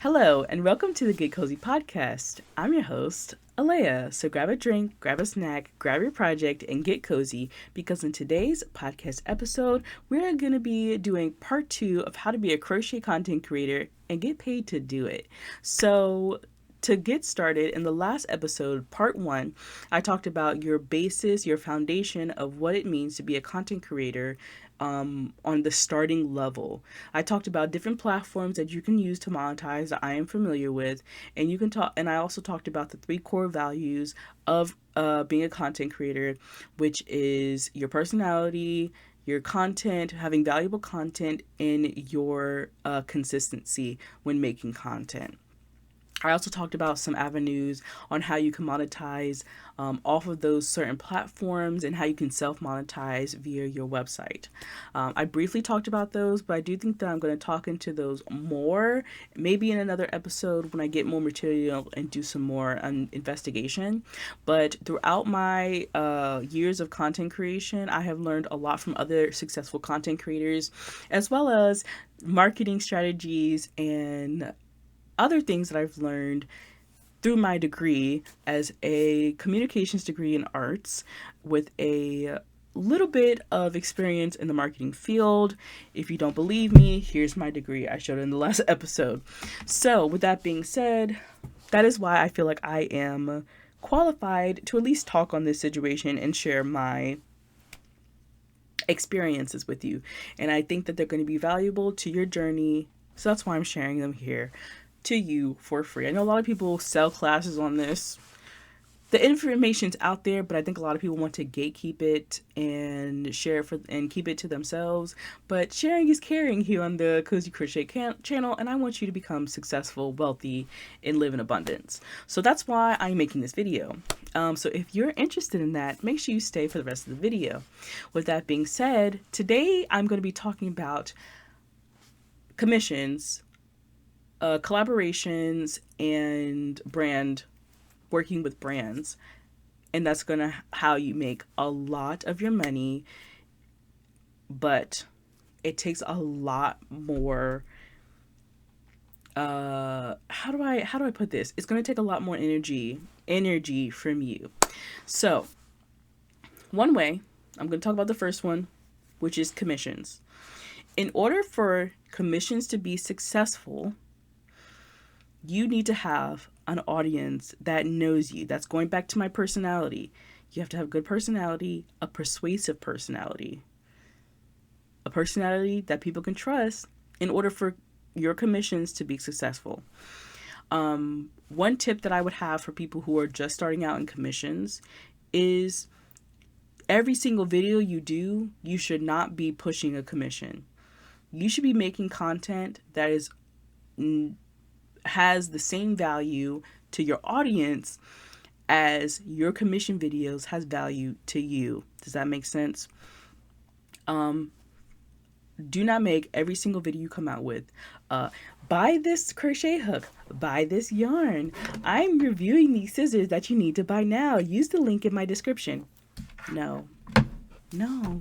Hello, and welcome to the Get Cozi Podcast. I'm your host, Alea. So grab a drink, grab a snack, grab your project, and get cozy because in today's podcast episode, we're going to be doing part 2 of how to be a crochet content creator and get paid to do it. So to get started, in the last episode, part 1, I talked about your basis, your foundation of what it means to be a content creator on the starting level. I talked about different platforms that you can use to monetize that I am familiar with, and you can talk. And I also talked about the 3 core values of being a content creator, which is your personality, your content, having valuable content, and your consistency when making content. I also talked about some avenues on how you can monetize off of those certain platforms and how you can self-monetize via your website. I briefly talked about those, but I do think that I'm going to talk into those more, maybe in another episode when I get more material and do some more investigation. But throughout my years of content creation, I have learned a lot from other successful content creators, as well as marketing strategies and other things that I've learned through my degree as a communications degree in arts with a little bit of experience in the marketing field. If you don't believe me, here's my degree I showed in the last episode. So with that being said, that is why I feel like I am qualified to at least talk on this situation and share my experiences with you. And I think that they're going to be valuable to your journey. So that's why I'm sharing them here to you for free. I know a lot of people sell classes on this. The information's out there, but I think a lot of people want to gatekeep it and share it and keep it to themselves. But sharing is caring here on the Cozi Crochet channel, and I want you to become successful, wealthy, and live in abundance. So that's why I'm making this video. So if you're interested in that, make sure you stay for the rest of the video. With that being said, today I'm going to be talking about commissions, collaborations, and working with brands. And that's gonna how you make a lot of your money, but it takes a lot more how do I put this? It's gonna take a lot more energy from you. So one way, I'm gonna talk about the first one, which is commissions. In order for commissions to be successful, you need to have an audience that knows you. That's going back to my personality. You have to have good personality, a persuasive personality, a personality that people can trust in order for your commissions to be successful. One tip that I would have for people who are just starting out in commissions is every single video you do, you should not be pushing a commission. You should be making content that has the same value to your audience as your commission videos has value to you. Does that make sense? Do not make every single video you come out with, buy this crochet hook, buy this yarn, I'm reviewing these scissors that you need to buy now, use the link in my description. No. You know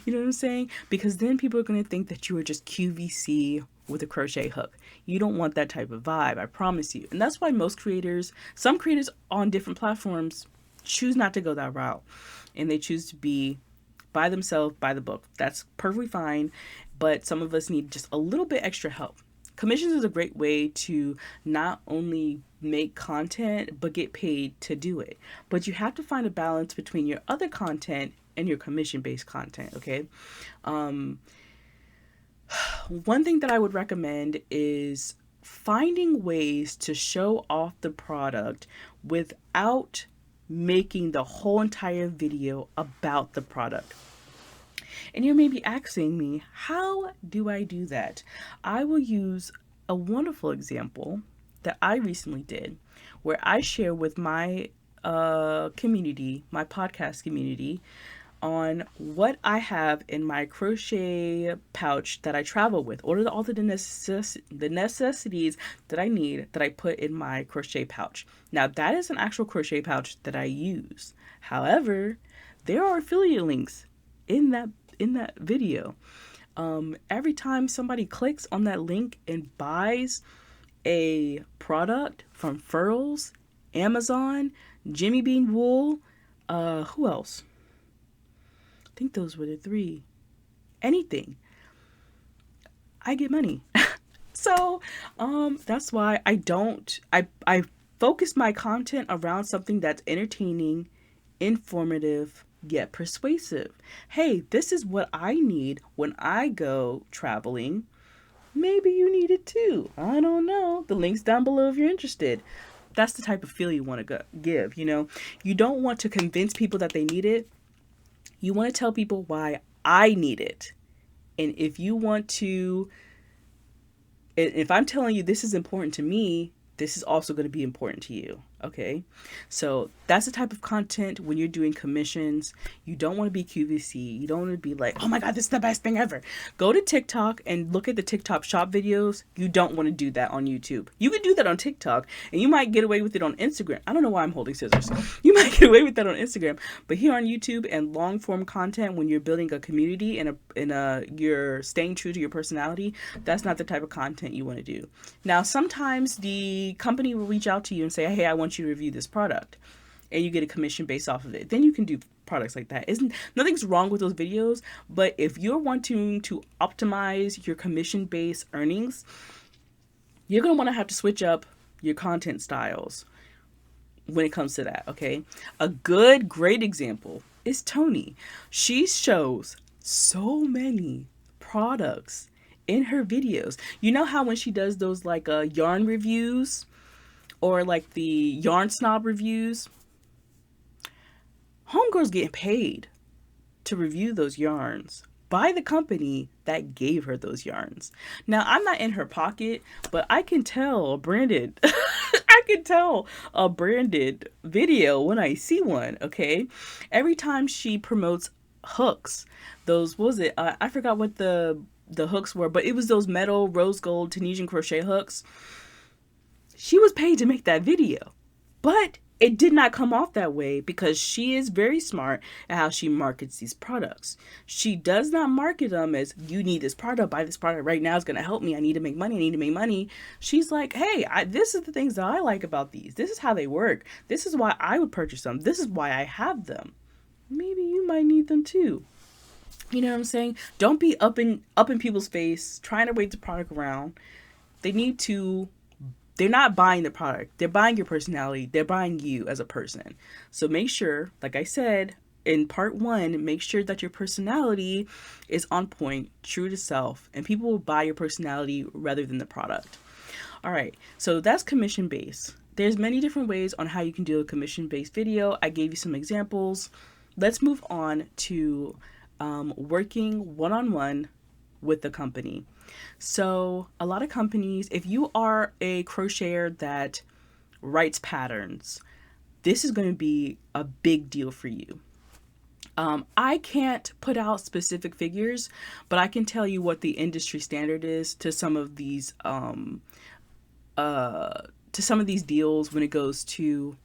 what I'm saying? Because then people are going to think that you are just QVC with a crochet hook. You don't want that type of vibe, I promise you. And that's why some creators on different platforms choose not to go that route. And they choose to be by themselves, by the book. That's perfectly fine. But some of us need just a little bit extra help. Commissions is a great way to not only make content, but get paid to do it. But you have to find a balance between your other content and your commission-based content, okay? One thing that I would recommend is finding ways to show off the product without making the whole entire video about the product. And you may be asking me, how do I do that? I will use a wonderful example that I recently did where I share with my community, my podcast community, on what I have in my crochet pouch that I travel with, or all the necessities that I need that I put in my crochet pouch. Now that is an actual crochet pouch that I use. However, there are affiliate links in that video. Every time somebody clicks on that link and buys a product from Furls, Amazon, Jimmy Bean Wool, who else? I think those were the three. Anything, I get money. So, that's why I focus my content around something that's entertaining, informative, yet persuasive. Hey, this is what I need when I go traveling. Maybe you need it too. I don't know. The link's down below if you're interested. That's the type of feel you want to give, you know? You don't want to convince people that they need it. You want to tell people why I need it. And if I'm telling you this is important to me, this is also going to be important to you. Okay. So that's the type of content when you're doing commissions. You don't want to be QVC. You don't want to be like, oh my God, this is the best thing ever. Go to TikTok and look at the TikTok shop videos. You don't want to do that on YouTube. You can do that on TikTok and you might get away with it on Instagram. I don't know why I'm holding scissors. You might get away with that on Instagram, but here on YouTube and long form content, when you're building a community and you're staying true to your personality, that's not the type of content you want to do. Now, sometimes the company will reach out to you and say, hey, I want you to review this product, and you get a commission based off of it. Then you can do products like that. Nothing's wrong with those videos, but if you're wanting to optimize your commission based earnings, you're going to want to have to switch up your content styles when it comes to that. Okay. A great example is Tony. She shows so many products in her videos. You know how when she does those like yarn reviews, or like the yarn snob reviews, homegirl's getting paid to review those yarns by the company that gave her those yarns. Now, I'm not in her pocket, but I can tell a branded video when I see one. Okay. Every time she promotes hooks, those, what was it? I forgot what the hooks were, but it was those metal rose gold Tunisian crochet hooks. She was paid to make that video, but it did not come off that way because she is very smart at how she markets these products. She does not market them as, you need this product, buy this product right now, it's going to help me. I need to make money. She's like, hey, this is the things that I like about these. This is how they work. This is why I would purchase them. This is why I have them. Maybe you might need them too. You know what I'm saying? Don't be up in people's face, trying to wave the product around. They're not buying the product. They're buying your personality. They're buying you as a person. So make sure, like I said in part 1, make sure that your personality is on point, true to self, and people will buy your personality rather than the product. All right. So that's commission based. There's many different ways on how you can do a commission based video. I gave you some examples. Let's move on to working one-on-one with the company. So a lot of companies, if you are a crocheter that writes patterns, this is going to be a big deal for you. I can't put out specific figures, but I can tell you what the industry standard is to some of these deals when it goes to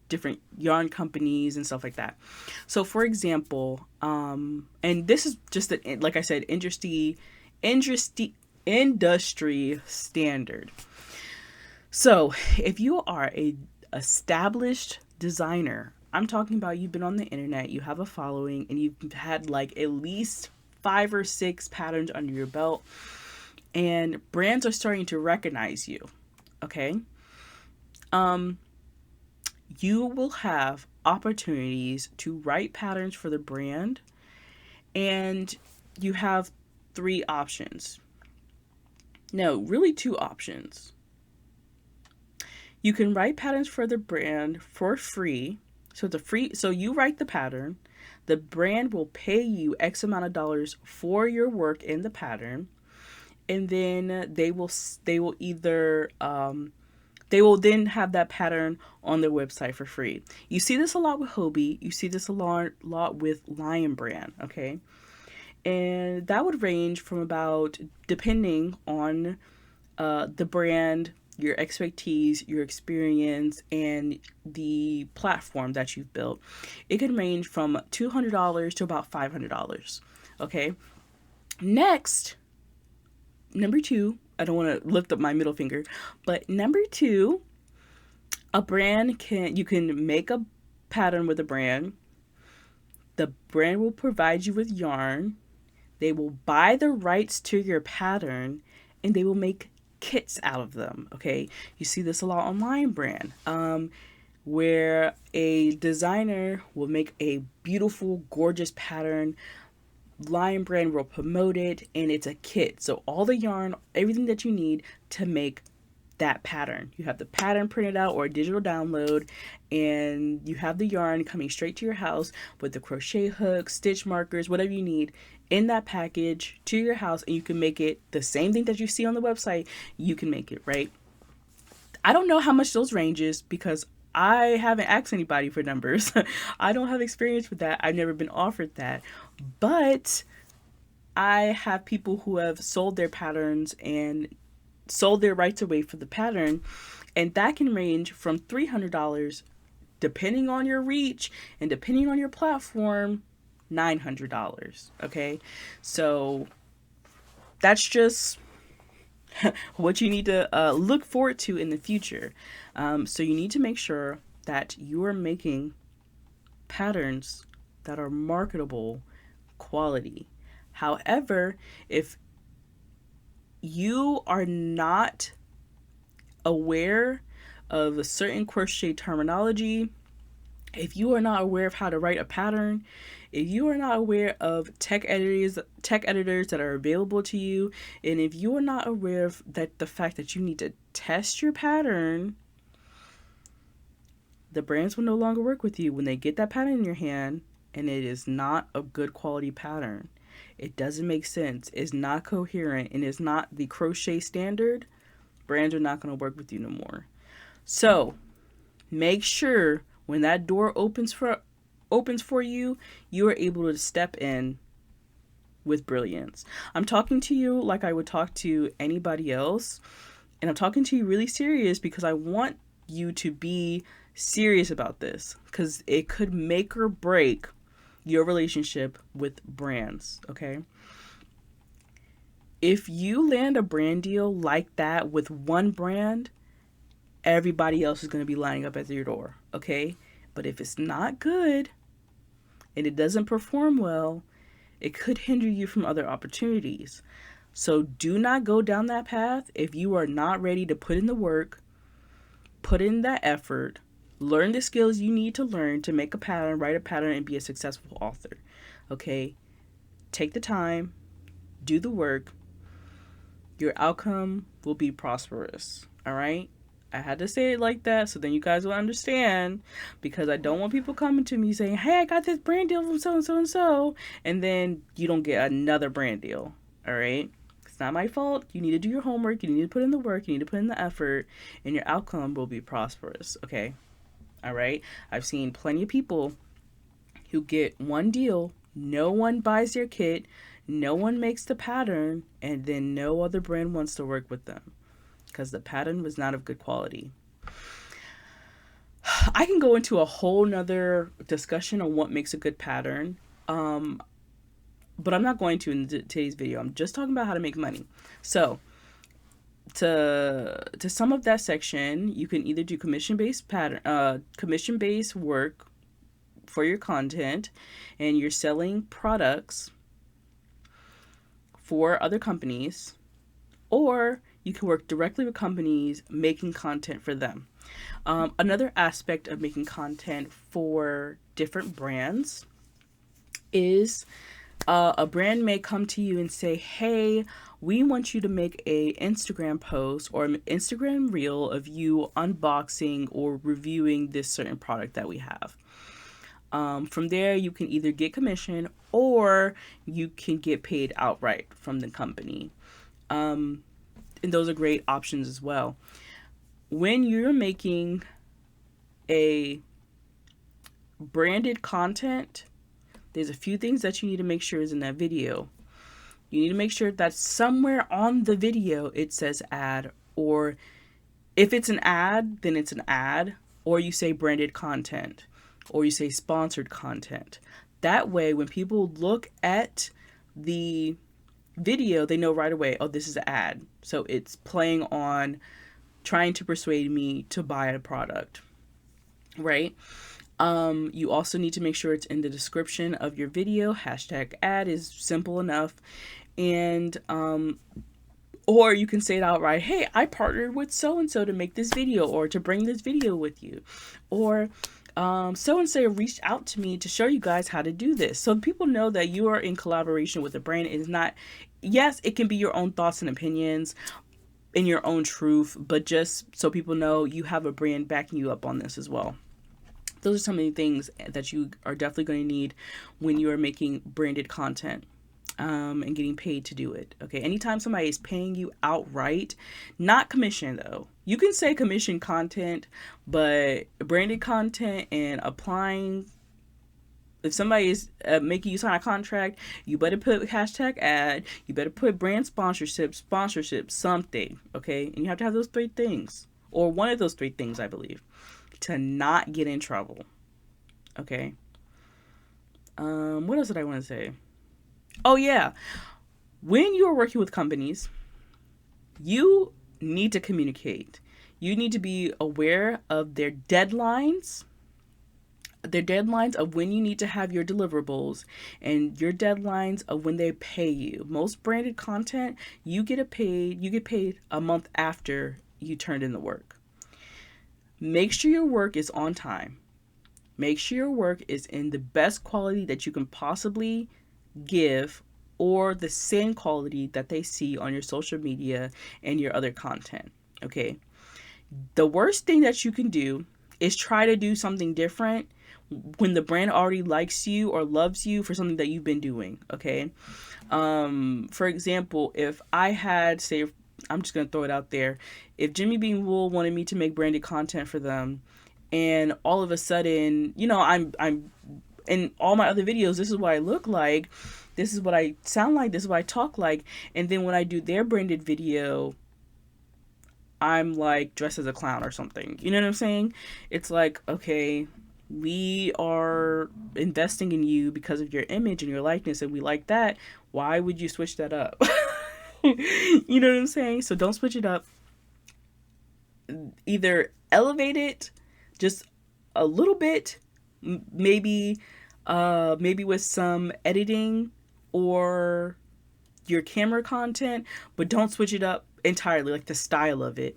different yarn companies and stuff like that. So for example, and this is just like I said, industry standard. So if you are a established designer, I'm talking about you've been on the internet, you have a following, and you've had like at least 5 or 6 patterns under your belt, and brands are starting to recognize you. Okay. You will have opportunities to write patterns for the brand, and you have 3 options. No, really 2 options. You can write patterns for the brand for free. So you write the pattern, the brand will pay you X amount of dollars for your work in the pattern, and then they will then have that pattern on their website for free. You see this a lot with Hobie. You see this a lot with Lion Brand, okay? And that would range from about, depending on the brand, your expertise, your experience, and the platform that you've built. It can range from $200 to about $500, okay? Next, number 2, I don't want to lift up my middle finger. But number two, you can make a pattern with a brand. The brand will provide you with yarn. They will buy the rights to your pattern, and they will make kits out of them. Okay, you see this a lot online, brand, where a designer will make a beautiful, gorgeous pattern. Lion brand will promote it, and it's a kit. So all the yarn, everything that you need to make that pattern. You have the pattern printed out or a digital download, and you have the yarn coming straight to your house with the crochet hooks, stitch markers, whatever you need in that package to your house, and you can make it the same thing that you see on the website. You can make it, right? I don't know how much those ranges because I haven't asked anybody for numbers. I don't have experience with that. I've never been offered that. But I have people who have sold their patterns and sold their rights away for the pattern, and that can range from $300 depending on your reach and depending on your platform, $900. Okay, so that's just what you need to look forward to in the future. So you need to make sure that you are making patterns that are marketable quality. However, if you are not aware of a certain crochet terminology, if you are not aware of how to write a pattern, if you are not aware of tech editors that are available to you, and if you are not aware of the fact that you need to test your pattern, the brands will no longer work with you when they get that pattern in your hand and it is not a good quality pattern. It doesn't make sense. It's not coherent and it's not the crochet standard. Brands are not going to work with you no more. So make sure when that door opens for you, you are able to step in with brilliance. I'm talking to you like I would talk to anybody else, and I'm talking to you really serious because I want you to be serious about this, because it could make or break your relationship with brands. Okay, if you land a brand deal like that with one brand, everybody else is going to be lining up at your door. Okay, but if it's not good and it doesn't perform well, it could hinder you from other opportunities. So do not go down that path if you are not ready to put in the work, put in that effort, learn the skills you need to learn to make a pattern, write a pattern, and be a successful author. Okay? Take the time, do the work. Your outcome will be prosperous. All right? I had to say it like that so then you guys will understand, because I don't want people coming to me saying, hey, I got this brand deal from so-and-so and so, and then you don't get another brand deal. All right? It's not my fault. You need to do your homework. You need to put in the work. You need to put in the effort, and your outcome will be prosperous. Okay? All right? I've seen plenty of people who get one deal, no one buys their kit, no one makes the pattern, and then no other brand wants to work with them because the pattern was not of good quality. I can go into a whole nother discussion on what makes a good pattern, but I'm not going to in today's video. I'm just talking about how to make money. So to sum up that section, you can either do commission-based work for your content and you're selling products for other companies, or you can work directly with companies making content for them. Another aspect of making content for different brands is a brand may come to you and say, hey, we want you to make a Instagram post or an Instagram reel of you unboxing or reviewing this certain product that we have. From there, you can either get commission or you can get paid outright from the company. And those are great options as well. When you're making a branded content, there's a few things that you need to make sure is in that video. You need to make sure that somewhere on the video it says ad, or if it's an ad, then it's an ad, or you say branded content, or you say sponsored content. That way, when people look at the video, they know right away, oh, this is an ad. So it's playing on trying to persuade me to buy a product, right? You also need to make sure it's in the description of your video. Hashtag ad is simple enough. And, or you can say it outright, hey, I partnered with so-and-so to make this video or to bring this video with you. Or so-and-so reached out to me to show you guys how to do this. So people know that you are in collaboration with a brand. It is not, yes, it can be your own thoughts and opinions and your own truth, but just so people know you have a brand backing you up on this as well. Those are some of the things that you are definitely going to need when you are making branded content. And getting paid to do it. Okay. Anytime somebody is paying you outright, not commission though. You can say commission content, but branded content and applying, if somebody is making you sign a contract, you better put hashtag ad, you better put brand sponsorship, something. Okay. And you have to have those 3 things, or one of those 3 things, I believe, to not get in trouble. Okay. What else did I want to say? Oh, yeah. When you are working with companies, you need to communicate. You need to be aware of their deadlines of when you need to have your deliverables, and your deadlines of when they pay you. Most branded content, you get paid a month after you turned in the work. Make sure your work is on time. Make sure your work is in the best quality that you can possibly give, or the same quality that they see on your social media and your other content. Okay. The worst thing that you can do is try to do something different when the brand already likes you or loves you for something that you've been doing. Okay. For example, if I had, say, I'm just going to throw it out there. If Jimmy Bean Wool wanted me to make branded content for them, and all of a sudden, I'm in all my other videos, this is what I look like, this is what I sound like, this is what I talk like, and then when I do their branded video, I'm like dressed as a clown or something. You know what I'm saying? It's like, okay, we are investing in you because of your image and your likeness, and we like that. Why would you switch that up? You know what I'm saying? So don't switch it up. Either elevate it just a little bit, maybe with some editing or your camera content, but don't switch it up entirely, like the style of it.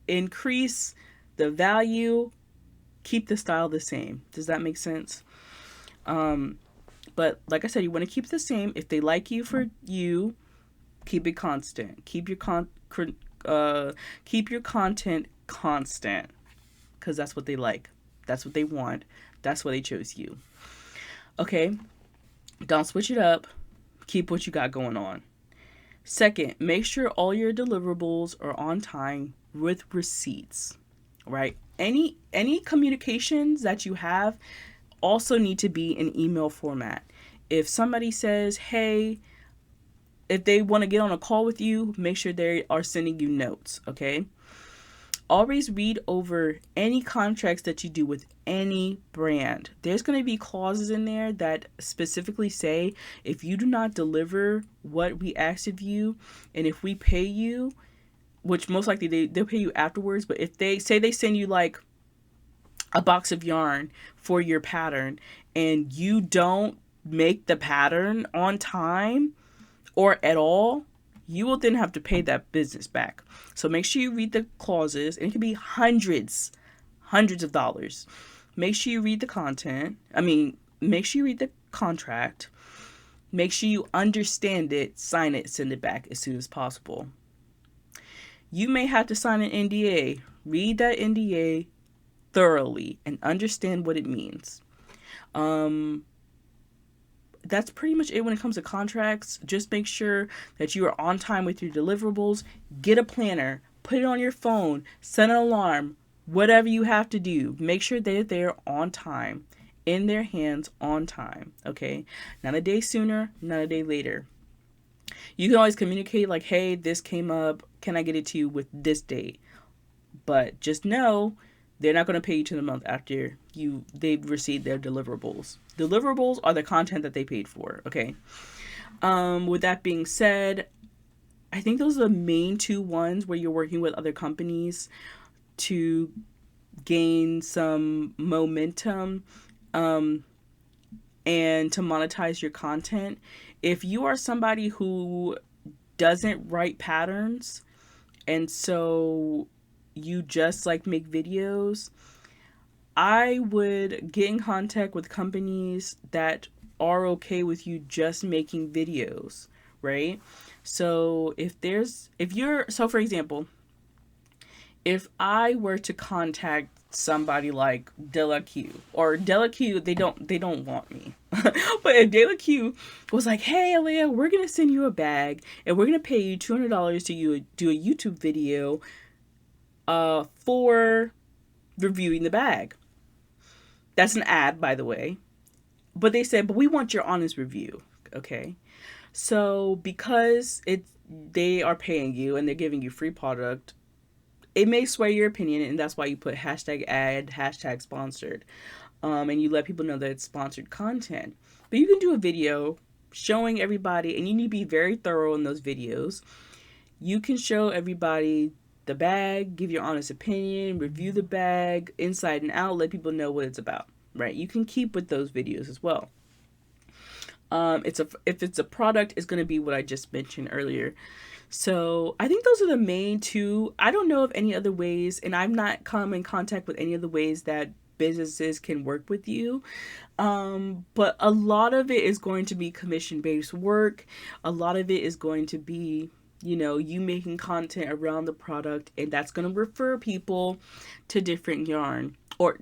Increase the value, keep the style the same. Does that make sense? But like I said, you want to keep it the same. If they like you for you, keep it constant. Keep your content constant, because that's what they like. That's what they want. That's why they chose you. Okay? Don't switch it up. Keep what you got going on. Second, make sure all your deliverables are on time with receipts, right? Any communications that you have also need to be in email format. If somebody says, hey, if they want to get on a call with you, make sure they are sending you notes, okay? Always read over any contracts that you do with any brand. There's going to be clauses in there that specifically say, if you do not deliver what we ask of you, and if we pay you, which most likely they'll pay you afterwards, but if they say they send you like a box of yarn for your pattern and you don't make the pattern on time or at all, you will then have to pay that business back. So make sure you read the clauses, and it can be hundreds of dollars. Make sure you read the content. Make sure you read the contract. Make sure you understand it, sign it, send it back as soon as possible. You may have to sign an NDA. Read that NDA thoroughly and understand what it means. That's pretty much it when it comes to contracts. Just make sure that you are on time with your deliverables. Get a planner, put it on your phone, set an alarm, whatever you have to do. Make sure they're there on time, in their hands on time, okay? Not a day sooner, not a day later. You can always communicate like, hey, this came up. Can I get it to you with this date? But just know they're not going to pay you to the month after they've received their deliverables. Deliverables are the content that they paid for, okay? With that being said, I think those are the main two ones where you're working with other companies to gain some momentum, um, and to monetize your content. If you are somebody who doesn't write patterns and so you just like make videos, I would get in contact with companies that are okay with you just making videos, right? So so for example, if I were to contact somebody like Delacue or Delacue, they don't want me. But if Delacue was like, "Hey, Alea, we're gonna send you a bag and we're gonna pay you $200 to you do a YouTube video, for reviewing the bag." That's an ad, by the way. But they said, "But we want your honest review." Okay, so because they are paying you and they're giving you free product, it may sway your opinion, and that's why you put hashtag ad, hashtag sponsored, and you let people know that it's sponsored content. But you can do a video showing everybody, and you need to be very thorough in those videos. You can show everybody the bag, give your honest opinion, review the bag inside and out, let people know what it's about, right? You can keep with those videos as well. If it's a product, it's going to be what I just mentioned earlier. So I think those are the main two. I don't know of any other ways, and I'm not come in contact with any other ways that businesses can work with you. But a lot of it is going to be commission based work. A lot of it is going to be, you making content around the product, and that's going to refer people to different yarn. Or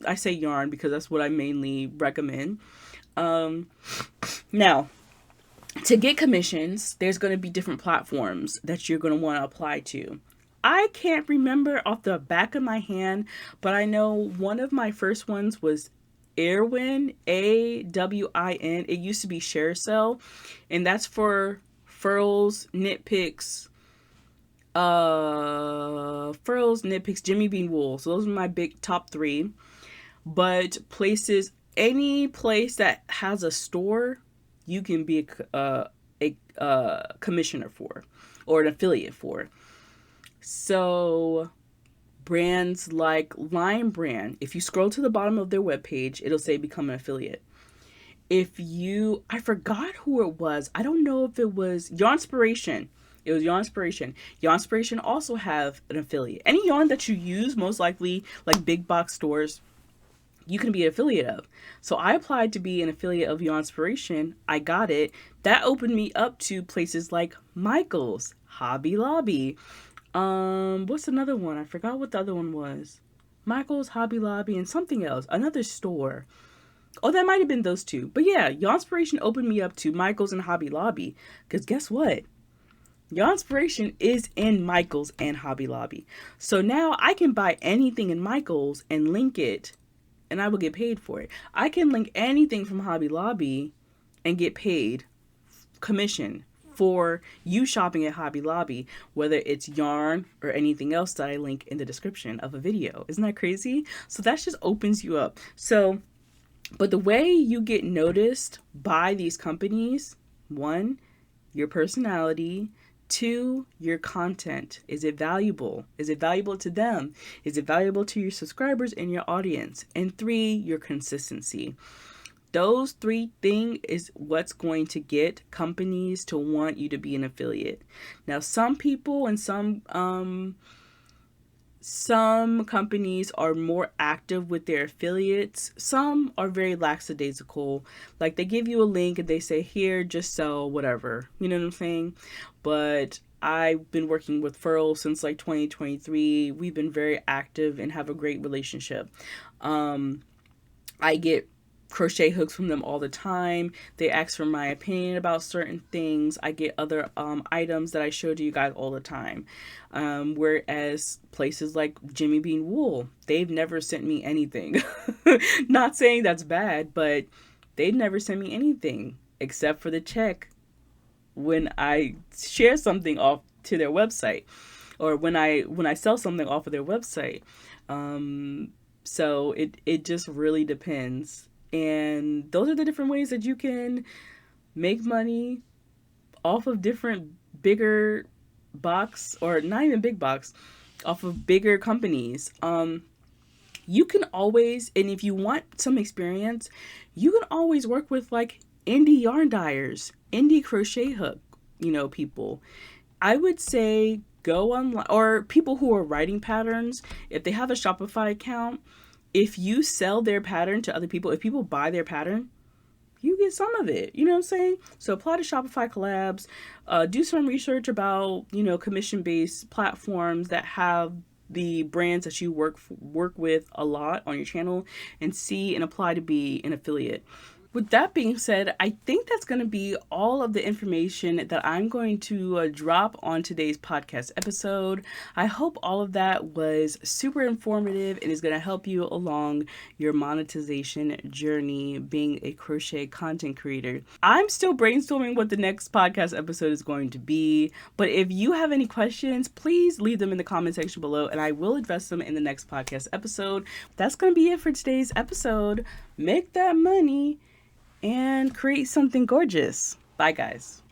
I say yarn because that's what I mainly recommend. Now, to get commissions, there's going to be different platforms that you're going to want to apply to. I can't remember off the back of my hand, but I know one of my first ones was Airwin, AWIN. It used to be ShareCell, and that's for furls, nitpicks, Jimmy Bean Wool. So those are my big top three. But any place that has a store, you can be a commissioner for, or an affiliate for. So brands like Lime Brand, if you scroll to the bottom of their webpage, it'll say become an affiliate. I forgot who it was. I don't know if it was Yarnspiration. It was Yarnspiration. Yarnspiration also have an affiliate. Any yarn that you use, most likely like big box stores, you can be an affiliate of. So I applied to be an affiliate of Yarnspiration. I got it. That opened me up to places like Michael's, Hobby Lobby. What's another one? I forgot what the other one was. Michael's, Hobby Lobby, and something else. Another store. Oh, that might have been those two. But yeah, Yarnspiration opened me up to Michael's and Hobby Lobby. Because guess what? Yarnspiration is in Michael's and Hobby Lobby. So now I can buy anything in Michael's and link it, and I will get paid for it. I can link anything from Hobby Lobby and get paid commission for you shopping at Hobby Lobby, whether it's yarn or anything else that I link in the description of a video. Isn't that crazy? So that just opens you up. But the way you get noticed by these companies, one, your personality. Two, your content. Is it valuable? Is it valuable to them? Is it valuable to your subscribers and your audience? And three, your consistency. Those three things is what's going to get companies to want you to be an affiliate. Now, some people and some companies are more active with their affiliates. Some are very lackadaisical. Like they give you a link and they say, here, just sell whatever. You know what I'm saying? But I've been working with Furl since like 2023. We've been very active and have a great relationship. I get crochet hooks from them all the time. They ask for my opinion about certain things. I get other items that I show to you guys all the time. Whereas places like Jimmy Bean Wool, they've never sent me anything. Not saying that's bad, but they've never sent me anything except for the check when I share something off to their website, or when I sell something off of their website. So it just really depends. And those are the different ways that you can make money off of different bigger box, or not even big box, off of bigger companies. You can always, and if you want some experience, you can always work with like indie yarn dyers, indie crochet hook, people. I would say go online, or people who are writing patterns, if they have a Shopify account, if you sell their pattern to other people, if people buy their pattern, you get some of it. You know what I'm saying? So apply to Shopify Collabs, do some research about, commission-based platforms that have the brands that you work with a lot on your channel, and see and apply to be an affiliate. With that being said, I think that's going to be all of the information that I'm going to drop on today's podcast episode. I hope all of that was super informative and is going to help you along your monetization journey being a crochet content creator. I'm still brainstorming what the next podcast episode is going to be, but if you have any questions, please leave them in the comment section below and I will address them in the next podcast episode. That's going to be it for today's episode. Make that money and create something gorgeous. Bye, guys.